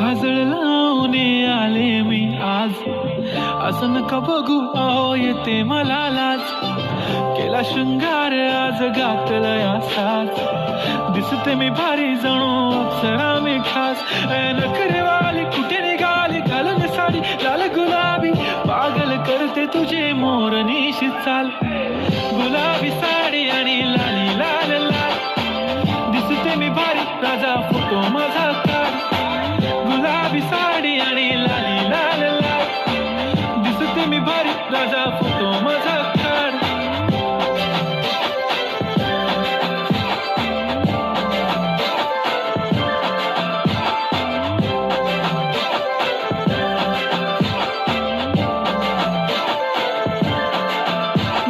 काजळ लावून आले मी आज, असं नका बघू अहो येते मला लाज. केला शृंगार आज घातला साज, दिसते मी भारी जणू अप्सरा मी खास. नखरेवाली कुठे निघाली घालून साडी लाल गुलाबी, पागल करते तुझे मोरनीशी चाल. गुलाबी साडी आणि लाली लाल लाल, दिसते मी भारी राजा फोटो माझा काढ. गुलाबी साडी आणि लाली लाल लाल, दिसते मी भारी राजा फोटो माझा काढ.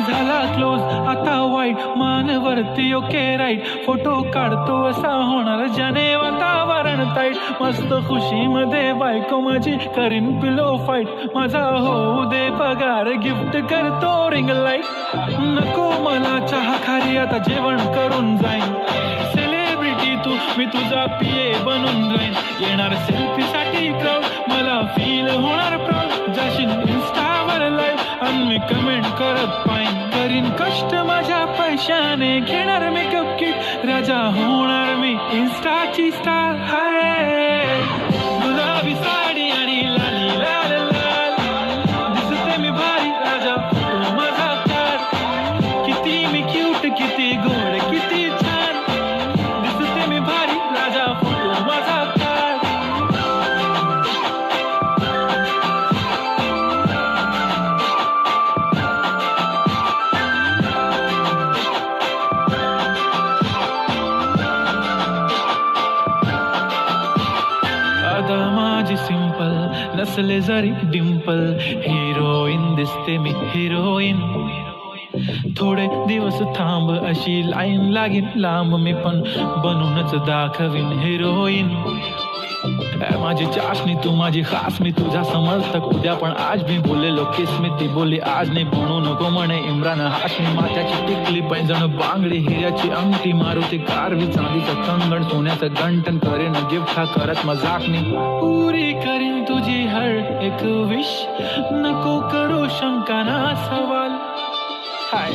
झाला क्लोज आता वाईट मानवरती ओके राईट, फोटो काढतो असा होणार ज्याने वातावरण ताईट. मस्त खुशीमध्ये बायको माझी करीन पिलो फाईट, माझा होऊ दे पगार गिफ्ट करतो रिंग लाईट. नको मला चहा खारी आता जेवण करून जाईन, सेलिब्रिटी तू मी तुझा पिये बनून राहीन. येणार सेल्फी साठी क्राऊड मला फील होणार प्राऊड, जाशील इन्स्टावर लाईव्ह आणि मी कमेंट करत पाईन. करीन कष्ट माझ्या पैशाने घेणार मेकअप किट, राजा होणार मी इन्स्टाची स्टार. हाय गुलाबी साडी आणि लाली लाल लाल, दिसते मी भारी राजा फोटो माझा काढ. किती मी क्यूट किती गोड किती छान, दिसते मी भारी राजा फोटो माझा काढ. माझी सिंपल नसले जरी डिंपल, हिरोईन दिसते मी हिरोईन. थोडे दिवस थांब अशी लाईन लागीन लांब, मी पण बनूनच दाखवीन हिरोईन. माझी चाशनी तू माझी खास, मी तुझा समर्थक उद्या पण आज मी बोललेलो किस मी ती बोलली आज नाही. बनू नको म्हणे इम्रान हाशमी, माथ्याची टिकली पैंजण बांगडी हिऱ्याची अंगठी, मारुती कारवी चांदीचं कंगण सोन्याचं गंटन, करेन गिफ्ट हा करत मजाकनी. पुरी करीन तुझी हर एक विश, नको करू शंका ना सवाल. हाय